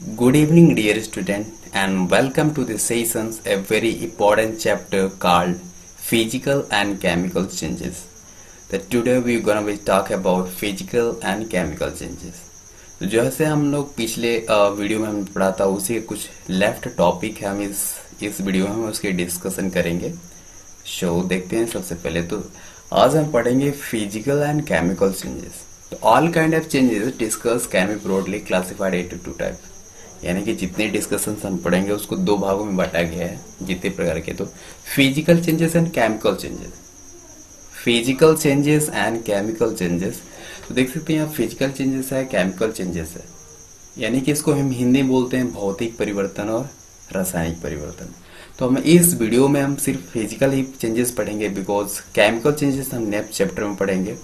Good evening, dear student, and welcome to the sessions a very important chapter called Physical and Chemical Changes. That today we're gonna be talk about physical and chemical changes. तो जैसे हम लोग पिछले video में हमने पढ़ा था उसी के कुछ लेफ्ट टॉपिक है, हम इस वीडियो में हम उसकी डिस्कशन करेंगे। देखते हैं। सबसे पहले तो आज हम पढ़ेंगे फिजिकल एंड केमिकल चेंजेस। तो all kind of changes discuss can be broadly classified into two type, यानी कि जितने डिस्कशन हम पढ़ेंगे उसको दो भागों में बांटा गया है जितने प्रकार के। तो physical changes and chemical changes, physical changes and chemical changes. तो देख सकते हैं यहाँ फिजिकल चेंजेस है, केमिकल चेंजेस है, यानी कि इसको हम हिंदी में बोलते हैं भौतिक परिवर्तन और रासायनिक परिवर्तन। तो हम इस वीडियो में हम सिर्फ फिजिकल ही चेंजेस पढ़ेंगे, बिकॉज केमिकल चेंजेस हम नेक्स्ट चैप्टर में पढ़ेंगे।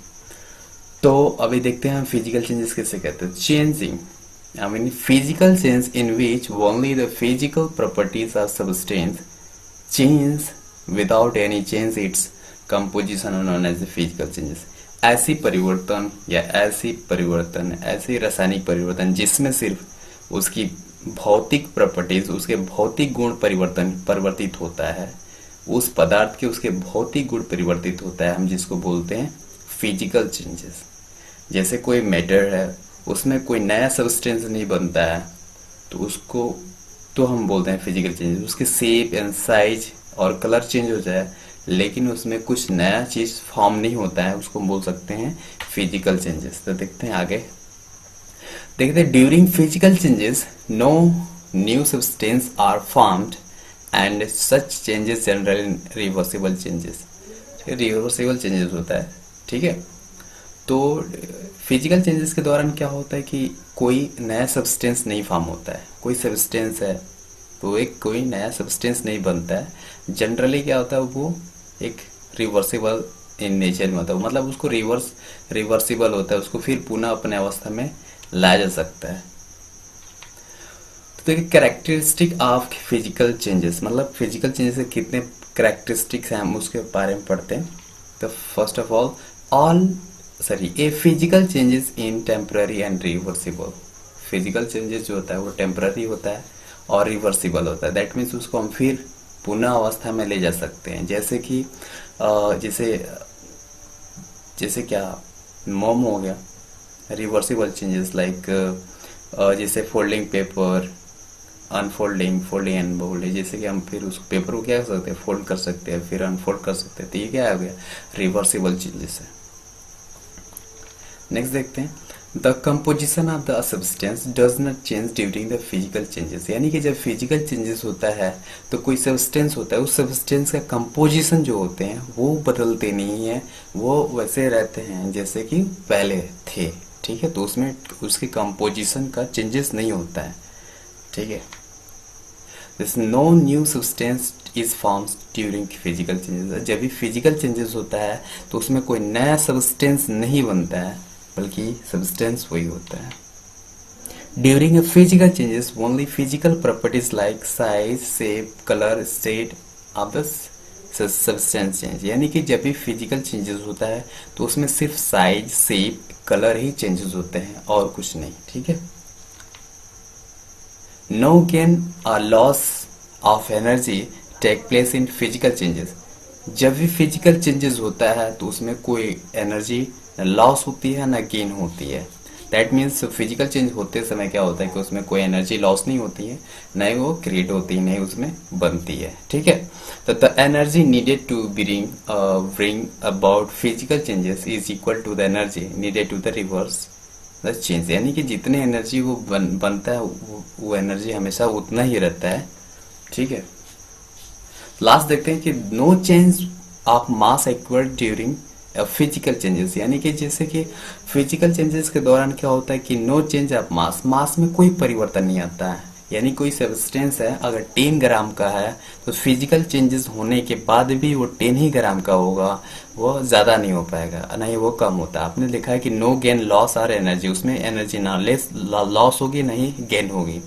तो अभी देखते हैं हम फिजिकल चेंजेस किसे कहते हैं। Changing, I mean physical change in which only the physical properties of substance change without any change its composition are known as the physical changes। ऐसी परिवर्तन या ऐसी रासायनिक परिवर्तन जिसमें सिर्फ उसकी भौतिक प्रॉपर्टीज, उसके भौतिक गुण परिवर्तित होता है, उस पदार्थ के उसके भौतिक गुण परिवर्तित होता है, हम जिसको बोलते हैं फिजिकल चेंजेस। जैसे कोई मैटर है, उसमें कोई नया सब्सटेंस नहीं बनता है तो उसको तो हम बोलते हैं फिजिकल चेंजेस। उसके शेप एंड साइज और कलर चेंज हो जाए लेकिन उसमें कुछ नया चीज फॉर्म नहीं होता है, उसको बोल सकते हैं फिजिकल चेंजेस। तो देखते हैं आगे। देखते हैं during physical changes no new substance are formed and such changes generally reversible changes. Reversible changes होता है, ठीक है। तो फिजिकल चेंजेस के दौरान क्या होता है कि कोई नया सब्सटेंस नहीं फॉर्म होता है। कोई सब्सटेंस है तो एक कोई नया सब्सटेंस नहीं बनता है। जनरली क्या होता है, वो एक रिवर्सिबल इन नेचर में होता है, मतलब उसको रिवर्सिबल होता है, उसको फिर पुनः अपने अवस्था में लाया जा सकता है। तो देखिए कैरेक्टरिस्टिक ऑफ फिजिकल चेंजेस, मतलब फिजिकल चेंजेस के कितने कैरेक्टरिस्टिक्स हैं हम उसके बारे में पढ़ते हैं। तो first of all A physical changes in temporary and reversible. Physical changes जो होता है वो टेम्पररी होता है और रिवर्सिबल होता है। दैट मीन्स उसको हम फिर पुनः अवस्था में ले जा सकते हैं। जैसे कि जैसे क्या मोम हो गया, रिवर्सिबल चेंजेस लाइक जैसे folding paper, unfolding, folding and folding. जैसे कि हम फिर उस पेपर को क्या कर सकते हैं, फोल्ड कर सकते हैं, फिर अनफोल्ड कर सकते हैं। तो ये क्या हो गया, रिवर्सिबल चेंजेस है। नेक्स्ट देखते हैं the composition of the substance does not change during the physical changes, यानी कि जब फिजिकल चेंजेस होता है तो कोई सब्सटेंस होता है, उस सब्सटेंस का कंपोजिशन जो होते हैं वो बदलते नहीं है, वो वैसे रहते हैं जैसे कि पहले थे, ठीक है। तो उसमें उसके कंपोजिशन का चेंजेस नहीं होता है, ठीक है। This no new substance is forms during physical changes. जब भी फिजिकल चेंजेस होता है तो उसमें कोई नया सब्सटेंस नहीं बनता है, बल्कि सब्सटेंस वही होता है। During physical changes only physical properties like size, shape, colour, state of the substance change, यानी कि जब भी फिजिकल चेंजेस होता है तो उसमें सिर्फ साइज, शेप, कलर ही चेंजेस होते हैं और कुछ नहीं, ठीक है। नो गेन और loss of energy take place in physical changes. जब भी फिजिकल चेंजेस होता है तो उसमें कोई एनर्जी न लॉस होती है न गेन होती है। दैट मीन्स फिजिकल चेंज होते समय क्या होता है कि उसमें कोई एनर्जी लॉस नहीं होती है, न ही वो क्रिएट होती है, न ही उसमें बनती है, ठीक है। तो the energy needed to bring about physical changes is equal to the energy needed to the reverse the change, यानी कि जितने एनर्जी वो बनता है वो एनर्जी हमेशा उतना ही रहता है, ठीक है। लास्ट देखते हैं कि no change of mass acquired during physical changes, यानी कि जैसे कि फिजिकल चेंजेस के दौरान क्या होता है कि नो चेंज ऑफ मास में कोई परिवर्तन नहीं आता है। यानी कोई सब्सटेंस है अगर 10 ग्राम का है तो फिजिकल चेंजेस होने के बाद भी वो 10 ही ग्राम का होगा, वो ज्यादा नहीं हो पाएगा, ना ही वो कम होता है। आपने लिखा है कि no gain loss are energy, उसमें एनर्जी ना लेस लॉस होगी ना ही गेन होगी।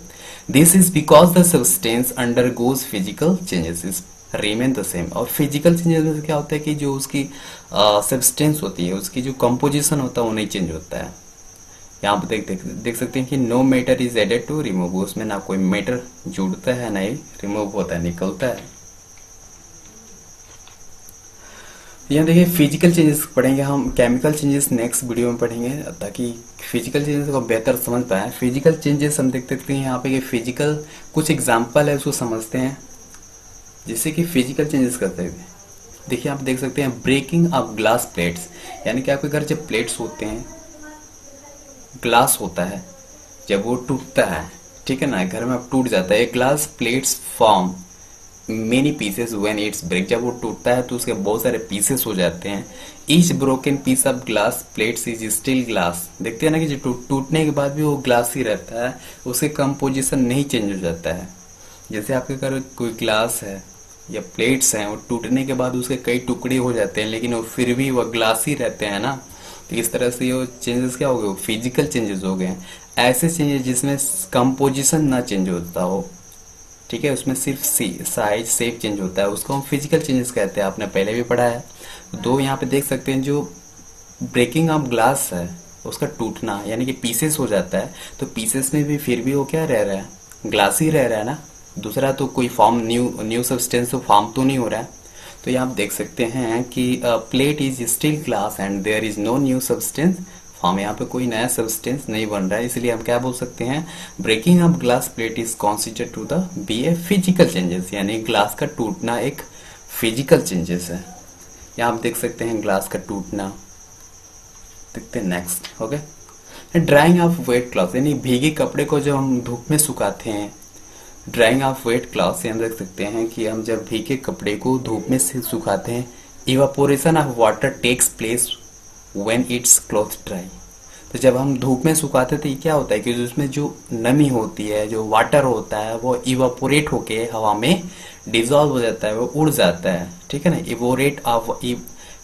This is because the substance undergoes physical changes remain the same. और फिजिकल चेंजेस में क्या होता है कि जो उसकी सब्सटेंस होती है, उसकी जो कंपोजिशन होता है वो नहीं चेंज होता है। यहाँ पे देख सकते हैं कि no matter is added to remove, उसमें ना कोई मैटर जुड़ता है ना ही रिमूव होता है, निकलता है। यहाँ देखिए फिजिकल चेंजेस पढ़ेंगे हम, केमिकल चेंजेस नेक्स्ट वीडियो में पढ़ेंगे ताकि फिजिकल चेंजेस को बेहतर समझ पाए। फिजिकल चेंजेस हम देख सकते हैं यहाँ पे कि फिजिकल कुछ एग्जाम्पल है उसको समझते हैं, जिससे कि फिजिकल चेंजेस करते हैं। देखिए आप देख सकते हैं ब्रेकिंग ऑफ ग्लास प्लेट्स, यानी कि आपके घर जब प्लेट्स होते हैं, ग्लास होता है, जब वो टूटता है, ठीक है ना, घर में अब टूट जाता है, glass plates form many pieces when it's break, जब वो टूटता है तो उसके बहुत सारे पीसेस हो जाते हैं। Each broken piece of glass plates is still glass, देखते हैं ना कि जो टूटने के बाद भी वो ग्लास ही रहता है, उसके कंपोजिशन नहीं चेंज हो जाता है। जैसे आपके घर कोई ग्लास है या प्लेट्स हैं, वो टूटने के बाद उसके कई टुकड़े हो जाते हैं, लेकिन वो फिर भी वो ग्लास ही रहते हैं ना। तो इस तरह से ये चेंजेस क्या हो गए, फिजिकल चेंजेस हो गए। ऐसे चेंजेस जिसमें कंपोजिशन ना चेंज होता हो, ठीक है, उसमें सिर्फ साइज शेप चेंज होता है, उसको हम फिजिकल चेंजेस कहते हैं, आपने पहले भी पढ़ा है। दो यहाँ पे देख सकते हैं, जो ब्रेकिंग ऑफ ग्लास है उसका टूटना यानी कि पीसेस हो जाता है, तो पीसेस में भी फिर भी वो क्या रह रहा है, ग्लास ही रह रहा है ना, दूसरा तो कोई फॉर्म न्यू सब्सटेंस तो फॉर्म तो नहीं हो रहा है। तो यहाँ आप देख सकते हैं कि plate is still glass and there is no new substance form, यहाँ पे कोई नया सब्सटेंस नहीं बन रहा है, इसलिए हम क्या बोल सकते हैं, breaking of glass plate is considered to the be a physical changes, यानी ग्लास का टूटना एक फिजिकल चेंजेस है। यहाँ आप देख सकते हैं ग्लास का टूटना। देखते हैं next, okay, drying of wet cloth, यानी भीगे कपड़े को जब हम धूप में सुखाते हैं, ड्राइंग ऑफ वेट क्लॉथ से हम देख सकते हैं कि हम जब भीगे कपड़े को धूप में से सुखाते हैं, evaporation of water takes place when its cloth dry. तो जब हम धूप में सुखाते तो क्या होता है कि उसमें जो नमी होती है, जो वाटर होता है, वो इवापोरेट होके हवा में डिजॉल्व हो जाता है, वो उड़ जाता है, ठीक है ना।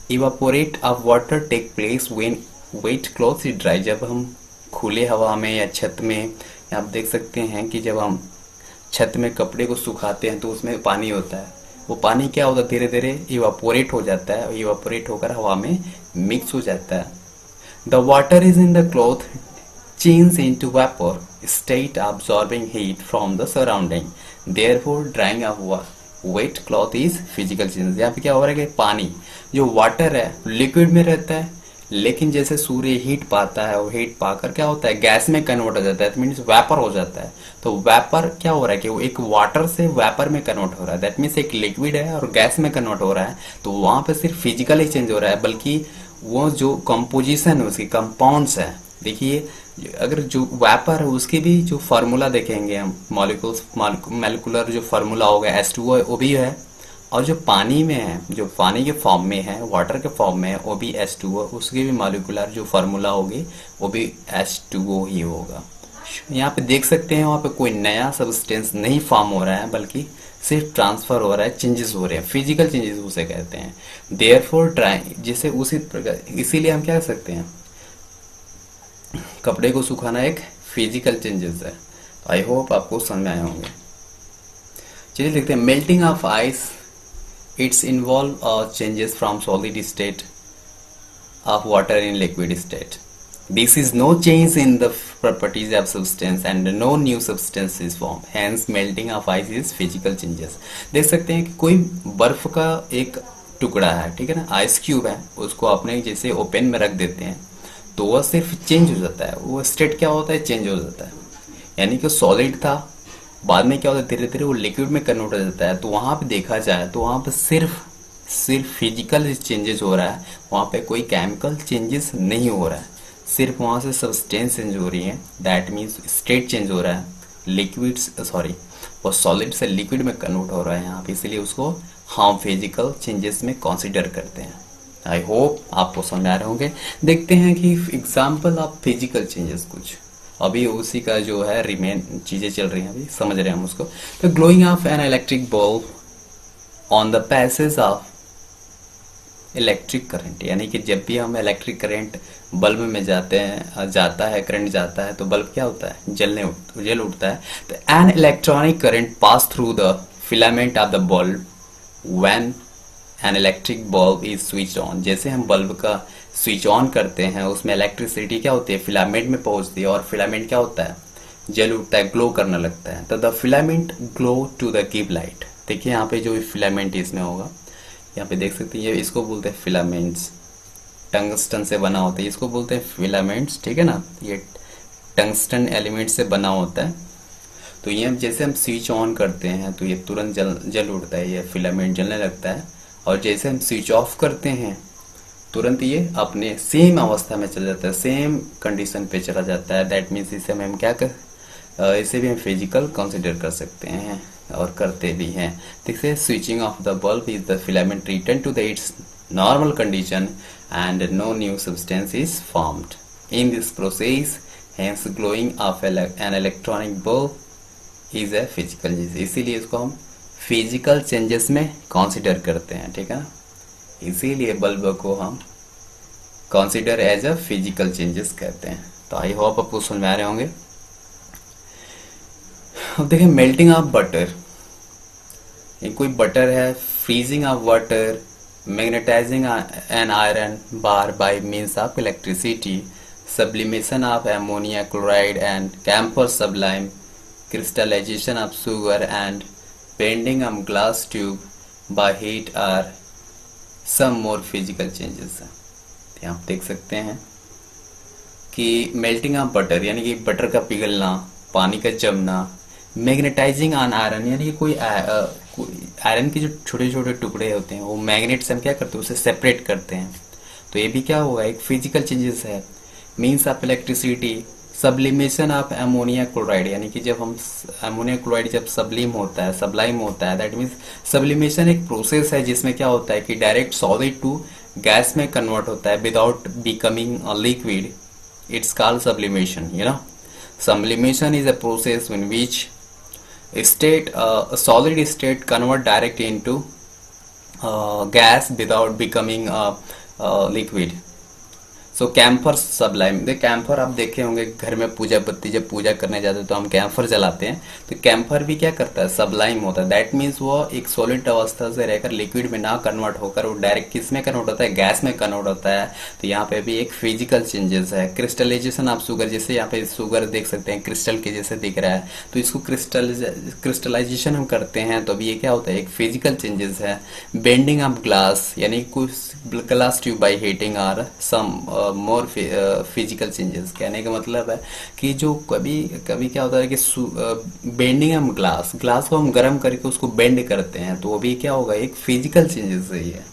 Evaporate of water take place when wet cloth is dry, जब हम खुले हवा में या छत में, आप देख सकते हैं कि जब हम छत में कपड़े को सुखाते हैं तो उसमें पानी होता है, वो पानी क्या होता है, धीरे धीरे इवापोरेट हो जाता है, इवापोरेट होकर हवा में मिक्स हो जाता है। The water is in the cloth change into vapour state absorbing heat from the surrounding, therefore drying of wet cloth is physical change। यहाँ पे क्या हो रहा है कि पानी जो वाटर है लिक्विड में रहता है, लेकिन जैसे सूर्य हीट पाता है, वो हीट पाकर क्या होता है, गैस में कन्वर्ट हो जाता है, मीन्स वेपर हो जाता है। तो वेपर क्या हो रहा है कि वो एक वाटर से वेपर में कन्वर्ट हो रहा है, दैट मीन्स एक लिक्विड है और गैस में कन्वर्ट हो रहा है। तो वहां पे सिर्फ फिजिकल ही चेंज हो रहा है, बल्कि वो जो कंपोजिशन है उसकी कंपाउंड्स है, देखिए अगर जो वेपर है उसकी भी जो फार्मूला देखेंगे हम, मॉलिक्यूलर जो फार्मूला होगा H2O वो भी है, और जो पानी में है, जो पानी के फॉर्म में है, वाटर के फॉर्म में है, वो भी H2O, उसके भी मॉलिक्यूलर जो फार्मूला होगी वो भी H2O ही होगा। यहाँ पे देख सकते हैं वहाँ पे कोई नया सब्सटेंस नहीं फॉर्म हो रहा है, बल्कि सिर्फ ट्रांसफर हो रहा है, चेंजेस हो रहे हैं, फिजिकल चेंजेस उसे कहते हैं। देयरफॉर ड्राइंग, जिसे उसी प्रकार, इसीलिए हम क्या कर सकते हैं, कपड़े को सुखाना एक फिजिकल चेंजेस है। आई होप आपको समझ में आए होंगे। चलिए देखते हैं, melting of ice it's involve changes from solid state of water in liquid state. This is no change in the properties of substance and no new substance is formed. Hence, melting of ice is physical changes. देख सकते हैं कि कोई बर्फ का एक टुकड़ा है, ठीक है ना, आइस क्यूब है, उसको आपने जैसे ओपन में रख देते हैं तो वह सिर्फ चेंज हो जाता है, वो स्टेट क्या होता है, चेंज हो जाता है। यानी कि सॉलिड था, बाद में क्या होता है, धीरे धीरे वो लिक्विड में कन्वर्ट हो जाता है। तो वहां पे देखा जाए तो वहां पे सिर्फ फिजिकल चेंजेस हो रहा है, वहां पे कोई केमिकल चेंजेस नहीं हो रहा है, सिर्फ वहां से सब्सटेंस चेंज हो रही है, दैट मीन्स स्टेट चेंज हो रहा है, लिक्विड वो सॉलिड से लिक्विड में कन्वर्ट हो रहा है यहाँ पे, इसीलिए उसको हम फिजिकल चेंजेस में कंसीडर करते हैं। आई होप आपको समझ आ रहे होंगे। देखते हैं कि एग्जाम्पल ऑफ फिजिकल चेंजेस कुछ, अभी उसी का जो है रिमेन चीजें चल रही हैं, अभी समझ रहे हैं हम उसको। तो glowing of an electric bulb on the passage of electric current, यानी कि जब भी हम इलेक्ट्रिक करंट बल्ब में जाता है करंट जाता है तो बल्ब क्या होता है, जल उठता है। तो an electronic current pass through the filament of the bulb when an electric bulb is switched on, जैसे हम बल्ब का स्विच ऑन करते हैं, उसमें इलेक्ट्रिसिटी क्या होती है, फिलामेंट में पहुंचती है, और फिलामेंट क्या होता है, जल उठता है, ग्लो करने लगता है। तो the filament glow to the give light. देखिए यहाँ पे जो फिलामेंट इसमें होगा, यहाँ पे देख सकते हैं, ये इसको बोलते हैं फिलामेंट्स, टंगस्टन से बना होता है, इसको बोलते हैं फिलामेंट्स, ठीक है ना। ये टंगस्टन एलिमेंट से बना होता है। तो ये जैसे हम स्विच ऑन करते हैं तो ये तुरंत जल उठता है, ये फिलामेंट जलने लगता है। और जैसे हम स्विच ऑफ करते हैं तुरंत ये अपने सेम अवस्था में चला जाता है, सेम कंडीशन पे चला जाता है। दैट मीन्स इसे हम क्या इसे भी हम फिजिकल कंसिडर कर सकते हैं और करते भी हैं। देखिए switching off the bulb is the filament return to the its normal condition and no new substance is formed in this process, hence glowing of an electronic bulb is a physical change। इसीलिए इसको हम physical changes में consider करते हैं, ठीक है ना। इसीलिए बल्ब को हम consider as a physical changes कहते हैं। तो आई होप आपको समझ में आ रहे होंगे। अब देखिए मेल्टिंग ऑफ बटर, कोई बटर है, freezing of water, magnetising an iron bar by means of electricity, sublimation of ammonia chloride and camphor sublime, crystallization of sugar and bending of glass tube by heat are some more physical changes। आप देख सकते हैं कि melting of butter यानी कि butter का पिघलना, पानी का जमना, मैग्नेटाइजिंग ऑन आयरन यानी कि कोई आयरन के जो छोटे छोटे टुकड़े होते हैं वो मैग्नेट से हम क्या करते हैं, उसे सेपरेट करते हैं। तो ये भी क्या होगा, एक फिजिकल चेंजेस है। Means of electricity, sublimation of ammonia chloride यानी कि जब हम अमोनिया क्लोराइड जब सब्लाइम होता है, दैट मीन्स सब्लिमेशन एक प्रोसेस है जिसमें क्या होता है कि डायरेक्ट सॉलिड टू गैस में कन्वर्ट होता है without becoming a liquid. It's called sublimation, you know. Sublimation is a process in which a solid state convert direct into gas without becoming a liquid। So camphor sublime, camphor आप देखे होंगे घर में पूजा पत्ती जब पूजा करने जाते हैं तो हम कैम्फर जलाते हैं। तो कैम्फर भी क्या करता है, सबलाइम होता है। दैट मीन्स वो एक सॉलिड अवस्था से रहकर लिक्विड में ना कन्वर्ट होकर वो डायरेक्ट किस में कन्वर्ट होता है, गैस में कन्वर्ट होता है। तो यहाँ पे भी एक फिजिकल चेंजेस है। क्रिस्टलाइजेशन ऑफ शुगर, जैसे यहाँ पे शुगर देख सकते हैं क्रिस्टल के जैसे दिख रहा है, तो इसको क्रिस्टलाइजेशन हम करते हैं तो अभी ये क्या होता है, एक फिजिकल चेंजेस है। बेंडिंग ऑफ ग्लास यानी कुछ glass tube by heating are some more physical changes. कहने का मतलब है कि जो कभी कभी क्या होता है कि बेंडिंग हम ग्लास को हम गर्म करके उसको बेंड करते हैं, तो वो भी क्या होगा, एक फिजिकल चेंजेस ही है।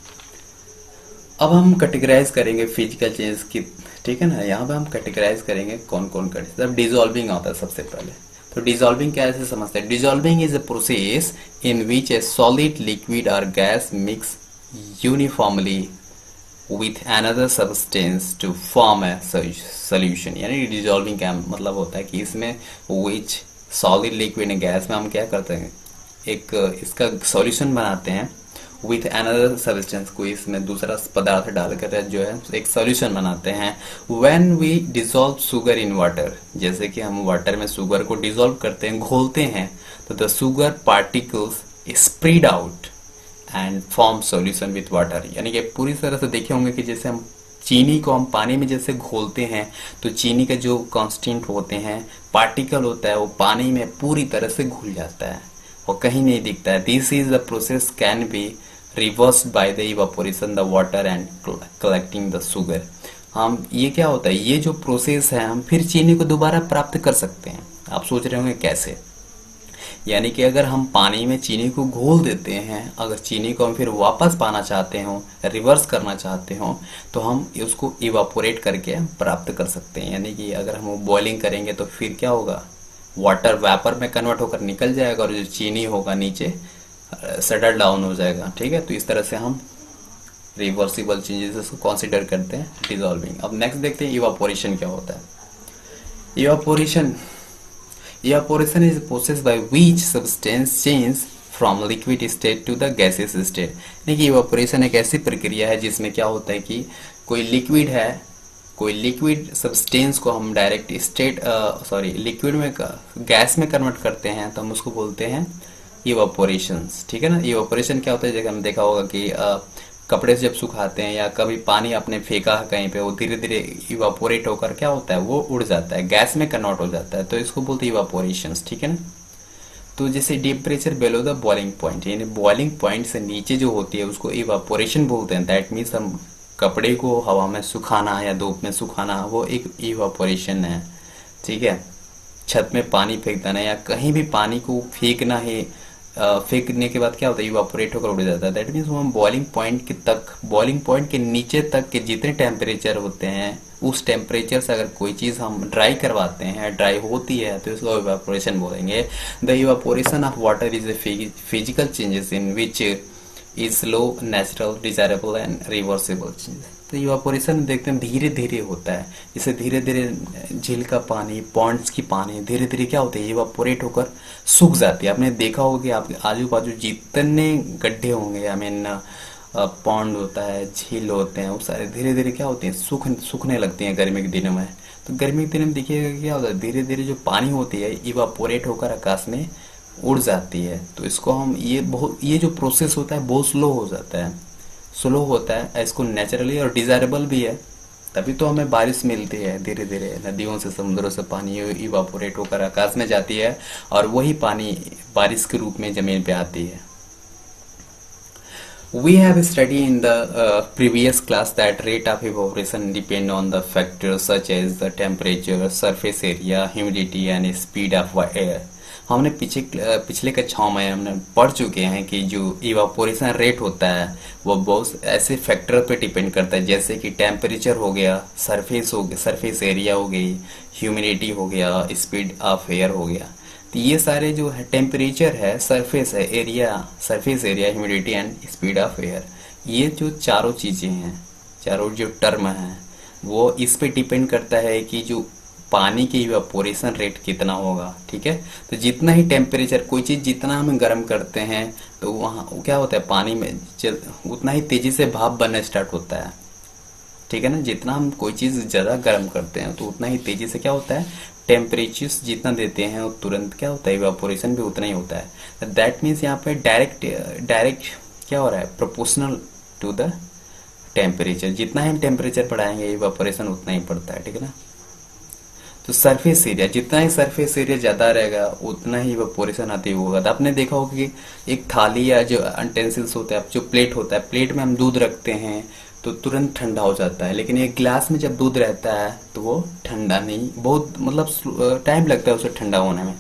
अब हम कैटेगराइज करेंगे फिजिकल चेंजेस की, ठीक है ना। यहाँ पे हम कैटेगराइज करेंगे कौन कौन कर। अब डिजोल्विंग आता है सबसे पहले। तो डिजोल्विंग क्या ऐसे समझते हैं, dissolving is a process in which a solid liquid और gas mix uniformly with another substance to form a solution। यानी डिजोल्विंग क्या मतलब होता है कि इसमें which solid liquid गैस में हम क्या करते हैं, एक इसका सॉल्यूशन बनाते हैं with another substance, कोई इसमें दूसरा पदार्थ डालकर जो है एक सॉल्यूशन बनाते हैं। when we dissolve sugar in water, जैसे कि हम वाटर में शुगर को डिजोल्व करते हैं, घोलते हैं, तो the sugar particles spread out and form solution with water. यानी कि पूरी तरह से देखे होंगे कि जैसे हम चीनी को हम पानी में जैसे घोलते हैं तो चीनी का जो कांस्टेंट होते हैं, पार्टिकल होता है, वो पानी में पूरी तरह से घुल जाता है और कहीं नहीं दिखता है। This is the process can be reversed by the evaporation the water and collecting the sugar. हम ये क्या होता है, ये जो प्रोसेस है हम फिर चीनी को दोबारा प्राप्त कर सकते हैं। आप सोच रहे होंगे कैसे, यानी कि अगर हम पानी में चीनी को घोल देते हैं, अगर चीनी को हम फिर वापस पाना चाहते हो, रिवर्स करना चाहते हो, तो हम उसको इवापोरेट करके प्राप्त कर सकते हैं। यानी कि अगर हम बॉइलिंग करेंगे तो फिर क्या होगा, वाटर वेपर में कन्वर्ट होकर निकल जाएगा और जो चीनी होगा नीचे सेटल डाउन हो जाएगा, ठीक है। तो इस तरह से हम रिवर्सिबल चेंजेस को कंसिडर करते हैं डिजोल्विंग। अब नेक्स्ट देखते हैं इवापोरेशन क्या होता है। Evaporation is a process by which substance changes from liquid state to the gaseous state। यानी कि evaporation एक ऐसी प्रक्रिया है जिसमें क्या होता है कि कोई लिक्विड है, कोई लिक्विड सब्सटेंस को हम डायरेक्ट लिक्विड में गैस में कन्वर्ट करते हैं, तो हम उसको बोलते हैं इवापोरेशन, ठीक है ना। इवापोरेशन क्या होता है, जैसे हम देखा होगा कि कपड़े से जब सुखाते हैं या कभी पानी आपने फेंका है कहीं पे, वो धीरे धीरे इवापोरेट होकर क्या होता है, वो उड़ जाता है, गैस में कन्वर्ट हो जाता है, तो इसको बोलते हैं इवापोरेशन। ठीक है ना। तो जैसे temperature below the boiling point, यानी बॉइलिंग पॉइंट से नीचे जो होती है उसको इवापोरेशन बोलते हैं। दैट मीन्स हम कपड़े को हवा में सुखाना या धूप में सुखाना, वो एक इवापोरेशन है। ठीक है। छत में पानी फेंक देना या कहीं भी पानी को फेंकना है, फेंकने के बाद क्या होता है, इवापोरेट होकर उड़ जाता है। दैट मीन्स हम बॉइलिंग पॉइंट के तक, बॉइलिंग पॉइंट के नीचे तक के जितने टेम्परेचर होते हैं, उस टेम्परेचर से अगर कोई चीज हम ड्राई करवाते हैं, ड्राई होती है, तो इसको इवापोरेशन बोलेंगे। The evaporation of water is a physical changes in which is slow, natural, desirable and reversible changes. तो इवापोरेशन देखते हैं धीरे धीरे होता है, जैसे धीरे धीरे झील का पानी, पॉन्ड्स की पानी धीरे धीरे क्या होता है, इवापोरेट होकर सूख जाती है। आपने देखा होगा कि आपके आजू बाजू जितने गड्ढे होंगे, आई मीन पॉन्ड होता है, झील होते हैं, वो सारे धीरे धीरे क्या होते हैं, सूखने लगती हैं गर्मी के दिनों में। तो गर्मी के दिनों में देखिएगा क्या होता है, धीरे धीरे जो पानी होती है इवापोरेट होकर आकाश में उड़ जाती है। तो इसको हम ये जो प्रोसेस होता है बहुत स्लो हो जाता है, स्लो होता है। इसको नेचुरली और डिजायरेबल भी है, तभी तो हमें बारिश मिलती है। धीरे धीरे नदियों से, समुद्रों से पानी इवापोरेट होकर आकाश में जाती है और वही पानी बारिश के रूप में जमीन पे आती है। We have studied in the previous class that rate of evaporation depend on the factors such as the temperature, surface area, humidity and speed of air. हमने पिछले कक्षाओं में हमने पढ़ चुके हैं कि जो इवापोरेशन रेट होता है वो बहुत ऐसे फैक्टर पे डिपेंड करता है, जैसे कि टेम्परेचर हो गया, सरफेस एरिया हो गई, ह्यूमिडिटी हो गया, स्पीड ऑफ एयर हो गया। तो ये सारे जो है टेम्परेचर है, surface area, humidity and speed of air, ये जो चारों चीजें हैं, चारों जो टर्म हैं, वो इस पे डिपेंड करता है कि जो पानी की इवापोरेशन रेट कितना होगा। ठीक है। तो जितना ही टेम्परेचर, कोई चीज जितना हम गर्म करते हैं तो वहाँ क्या होता है, पानी में उतना ही तेजी से भाप बनना स्टार्ट होता है। ठीक है ना। जितना हम कोई चीज ज्यादा गर्म करते हैं तो उतना ही तेजी से क्या होता है, टेम्परेचर जितना देते हैं वो तुरंत क्या होता है, इवापोरेशन भी उतना ही होता है। दैट मीन्स यहाँ पे डायरेक्ट क्या हो रहा है, प्रोपोर्शनल टू द टेम्परेचर। जितना हम टेम्परेचर बढ़ाएंगे इवापोरेशन उतना ही बढ़ता है। ठीक है ना। तो सरफेस एरिया, जितना ही सरफेस एरिया ज्यादा रहेगा उतना ही इवापोरेशन अधिक होगा। तो आपने देखा होगा कि एक थाली या जो यूटेंसिल्स होता है, जो प्लेट होता है, प्लेट में हम दूध रखते हैं तो तुरंत ठंडा हो जाता है, लेकिन एक गिलास में जब दूध रहता है तो वो ठंडा नहीं, बहुत मतलब टाइम लगता है उसे ठंडा होने में।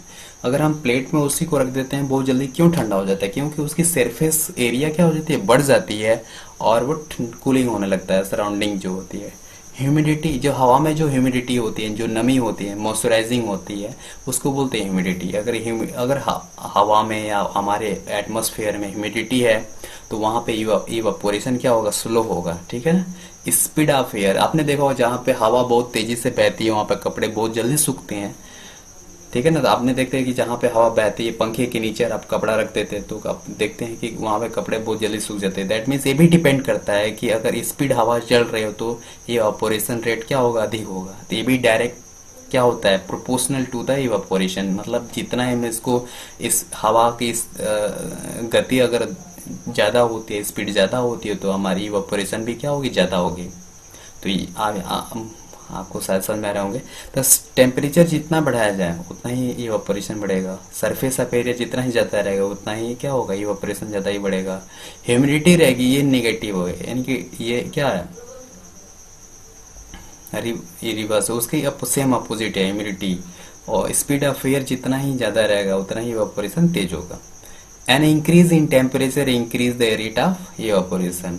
अगर हम प्लेट में उसी को रख देते हैं बहुत जल्दी क्यों ठंडा हो जाता है, क्योंकि उसकी सरफेस एरिया क्या हो जाती है, बढ़ जाती है और वो कूलिंग होने लगता है, सराउंडिंग जो होती है। ह्यूमिडिटी, जो हवा में जो ह्यूमिडिटी होती है, जो नमी होती है, मॉइस्चराइजिंग होती है, उसको बोलते हैं ह्यूमिडिटी। अगर हवा में या हमारे एटमॉस्फेयर में ह्यूमिडिटी है तो वहां पे इवापोरेशन क्या होगा, स्लो होगा। ठीक है ना। स्पीड ऑफ एयर, आपने देखा होगा जहाँ पे हवा बहुत तेजी से बहती है वहां पे कपड़े बहुत जल्दी सूखते हैं। ठीक है ना। तो आपने देखते हैं कि जहाँ पे हवा बहती है, पंखे के नीचे आप कपड़ा रख देते हैं तो आप देखते हैं कि वहां पे कपड़े बहुत जल्दी सूख जाते हैं। दैट मीन्स ये भी डिपेंड करता है कि अगर स्पीड हवा चल रही हो तो ये इवापोरेशन रेट क्या होगा, अधिक होगा। तो ये भी डायरेक्ट क्या होता है, प्रोपोर्शनल टू द इवापोरेशन, मतलब जितना हम इसको, इस हवा की इस गति अगर ज्यादा होती है, स्पीड ज्यादा होती है, तो हमारी इवापोरेशन भी क्या होगी, ज्यादा होगी। तो आपको शायद समझ में आ रहे होंगे। तो टेम्परेचर जितना बढ़ाया जाए उतना ही इवापोरेशन बढ़ेगा, सरफेस ऑफ एरिया जितना ही ज्यादा रहेगा उतना ही क्या होगा, इवापोरेशन ज्यादा ही बढ़ेगा। ह्यूमिडिटी रहेगी, ये नेगेटिव होगा, यानी कि ये क्या है, ये रिवर्स है, उसके सेम अपोजिट है ह्यूमिडिटी। और स्पीड ऑफ एयर जितना ही ज्यादा रहेगा उतना ही इवापोरेशन तेज होगा। An increase in temperature increase the rate of evaporation,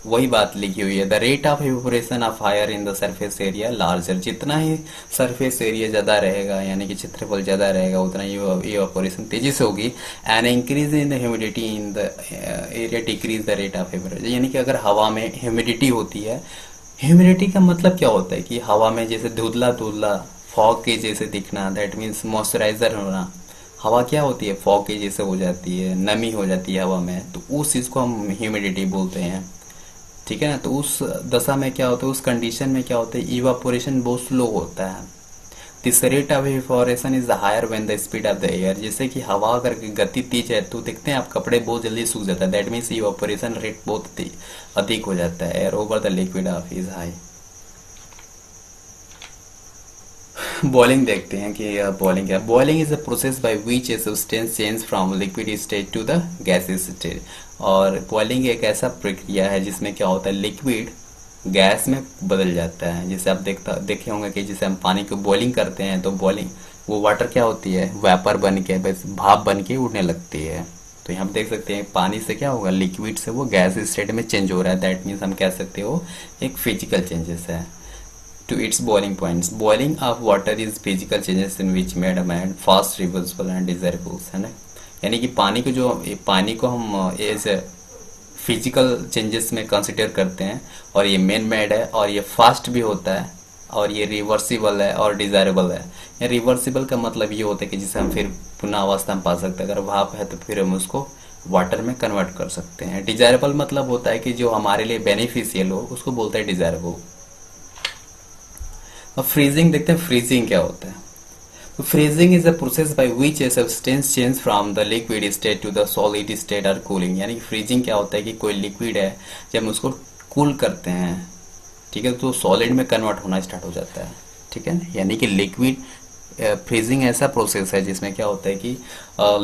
वही बात लिखी हुई है। The rate of evaporation of higher in the surface area larger, जितना ही सरफेस एरिया ज्यादा रहेगा यानी कि क्षेत्रफल ज्यादा रहेगा उतना ही इवापोरेशन तेजी से होगी। And increase in the humidity in the area decrease the rate of evaporation, यानी कि अगर हवा में ह्यूमिडिटी होती है, ह्यूमिडिटी का मतलब क्या होता है कि हवा में जैसे धुंधला धुंधला फॉग के जैसे दिखना, दैट मीन्स मॉइस्चराइजर होना। हवा क्या होती है, फॉग के जैसे हो जाती है, नमी हो जाती है हवा में, तो उस चीज को हम ह्यूमिडिटी बोलते हैं। ठीक है ना। तो उस दशा में क्या होता है, उस कंडीशन में क्या होता है, इवापोरेशन बहुत स्लो होता है। This rate of evaporation is higher when the speed of the air. जैसे कि हवा अगर गति तेज है तो देखते हैं आप कपड़े बहुत जल्दी सूख जाता है, दैट मीन्स इवेपोरेशन रेट बहुत अधिक हो जाता है। Air over the liquid of is high. Boiling देखते हैं कि बॉइलिंग क्या है। Boiling is a process by which a substance change from liquid state to the gaseous state. और बॉइलिंग एक ऐसा प्रक्रिया है जिसमें क्या होता है, लिक्विड गैस में बदल जाता है। जैसे आप देखे होंगे कि जैसे हम पानी को बॉइलिंग करते हैं तो बॉइलिंग वो वाटर क्या होती है, वेपर बन के, बस भाप बन के उड़ने लगती है। तो यहाँ देख सकते हैं पानी से क्या होगा, लिक्विड से वो गैस स्टेट में चेंज हो रहा है। दैट मीन्स हम कह सकते हो एक फिजिकल चेंजेस है to its boiling points. Boiling of water is physical changes in which made a man fast, reversible and desirable, है ना। यानी कि पानी को हम एज फिजिकल चेंजेस में कंसिडर करते हैं और ये मेन मेड है और ये फास्ट भी होता है और ये रिवर्सिबल है और डिजायरेबल है। या रिवर्सिबल का मतलब ये होता है कि जिसे हम फिर पुनः अवस्था में पा सकते हैं। अगर भाप है तो फिर हम उसको वाटर में कन्वर्ट कर सकते हैं। डिजायरेबल मतलब होता है कि जो हमारे लिए बेनिफिशियल हो उसको बोलते हैं डिजायरेबल। अब फ्रीजिंग देखते हैं, फ्रीजिंग क्या होता है। तो freezing is a process by which a substance change from the liquid state to the solid state और कूलिंग। यानी फ्रीजिंग क्या होता है कि कोई लिक्विड है, जब हम उसको कूल करते हैं, ठीक है, तो सॉलिड में कन्वर्ट होना स्टार्ट हो जाता है, ठीक है। यानी कि लिक्विड फ्रीजिंग ऐसा प्रोसेस है जिसमें क्या होता है कि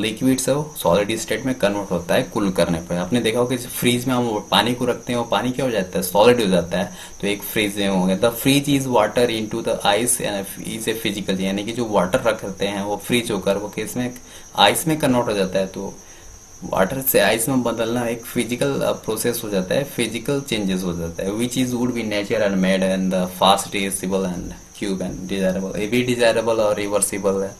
लिक्विड से सॉलिड स्टेट में कन्वर्ट होता है कूल करने पर। आपने देखा होगा कि फ्रीज में हम पानी को रखते हैं वो पानी क्या हो जाता है, सॉलिड हो जाता है, तो एक फ्रीज में हो गया। The freeze is water into the ice is a physical, यानी कि जो वाटर रखते हैं वो फ्रीज होकर वो किस में, आइस में कन्वर्ट हो जाता है। तो वाटर से आइस में बदलना एक फिजिकल प्रोसेस हो जाता है, फिजिकल चेंजेस हो जाता है, which is would be nature and made and the fast reversible and cube and desirable. ये भी डिजायरेबल और रिवर्सिबल है।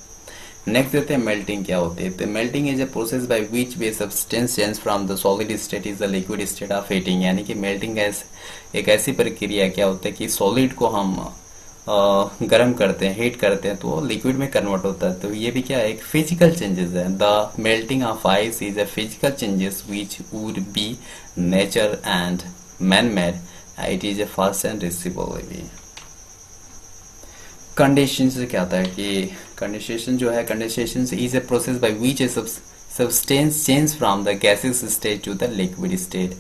नेक्स्ट देखते हैं मेल्टिंग क्या होती है। तो melting is a process by which way substance change from the solid state is the liquid state of heating. यानी कि मेल्टिंग एक ऐसी प्रक्रिया क्या होता है कि सॉलिड को हम गर्म करते हैं, हीट करते हैं, तो वो लिक्विड में कन्वर्ट होता है। तो ये भी क्या है, एक फिजिकल चेंजेस है। The melting of ice is a physical changes which would be nature and man made. It is a fast and reversible. Condensation से क्या होता है कि कंडेंसेशन जो है, condensation is a process by which a substance change from the gaseous state to the liquid state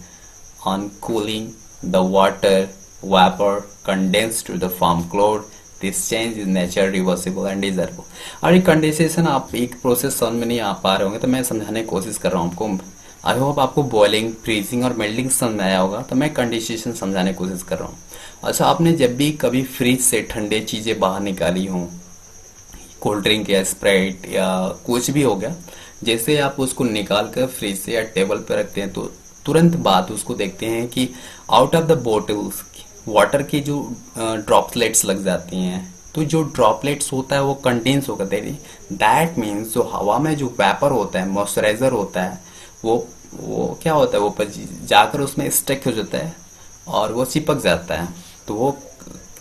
on cooling the water vapor condensed to the form cloud. This change is natural, reversible and desirable. और ये condensation आप एक process समझ में नहीं आ पा रहे होंगे तो मैं समझाने की कोशिश कर रहा हूँ आपको। आई होप आपको बॉइलिंग, फ्रीजिंग और मेल्टिंग समझ में आया होगा, तो मैं कंडेंसेशन समझाने की कोशिश कर रहा हूँ। अच्छा, आपने जब भी कभी फ्रिज से ठंडे चीजें बाहर निकाली हों, कोल्ड ड्रिंक या स्प्राइट या कुछ भी हो गया, जैसे आप उसको निकाल कर फ्रिज से या टेबल पर रखते हैं तो तुरंत बाद उसको देखते हैं कि out of the bottles water की जो ड्रॉपलेट्स लग जाती हैं। तो जो ड्रॉपलेट्स होता है वो कंडेंस होकर दैट मीन्स जो हवा में जो वेपर होता है, मॉइस्चराइजर होता है, वो क्या होता है, वो जाकर उसमें स्टक हो जाता है और वो चिपक जाता है। तो वो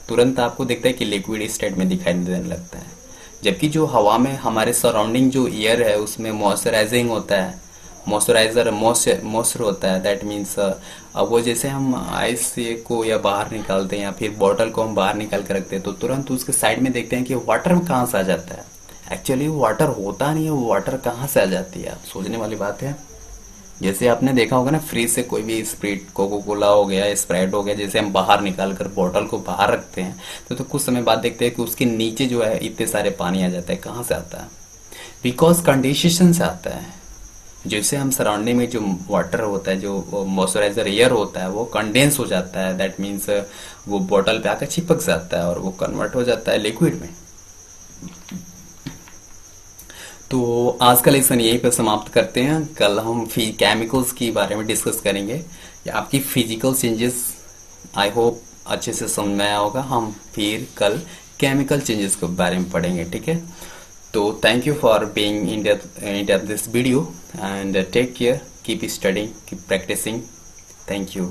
तुरंत आपको दिखता है कि लिक्विड स्टेट में दिखाई देने लगता है। जबकि जो हवा में हमारे सराउंडिंग जो एयर है उसमें मॉइस्चराइजिंग होता है, मॉइस्चर होता है। दैट मीन्स वो जैसे हम आइस को या बाहर निकालते हैं या फिर बॉटल को हम बाहर निकाल कर रखते हैं तो तुरंत उसके साइड में देखते हैं कि वाटर कहाँ से आ जाता है। एक्चुअली वाटर होता नहीं है, वो वाटर कहाँ से आ जाती है, सोचने वाली बात है। जैसे आपने देखा होगा ना, फ्रिज से कोई भी स्प्रिट, कोको कोला हो गया, स्प्राइट हो गया, जैसे हम बाहर निकाल कर बॉटल को बाहर रखते हैं तो कुछ समय बाद देखते हैं कि उसके नीचे जो है इतने सारे पानी आ जाता है। कहाँ से आता है? बिकॉज कंडेंसेशन से आता है। जैसे हम सराउंडिंग में जो वाटर होता है, जो मॉइस्चराइजर एयर होता है, वो कंडेंस हो जाता है। दैट मीन्स वो बॉटल पे आकर चिपक जाता है और वो कन्वर्ट हो जाता है लिक्विड में। तो आज का लेसन यहीं पर समाप्त करते हैं। कल हम केमिकल्स के बारे में डिस्कस करेंगे या आपकी फिजिकल चेंजेस। आई होप अच्छे से समझ में आया होगा। हम फिर कल केमिकल चेंजेस के बारे में पढ़ेंगे, ठीक है। So thank you for being in this video and take care, keep studying, keep practicing. Thank you.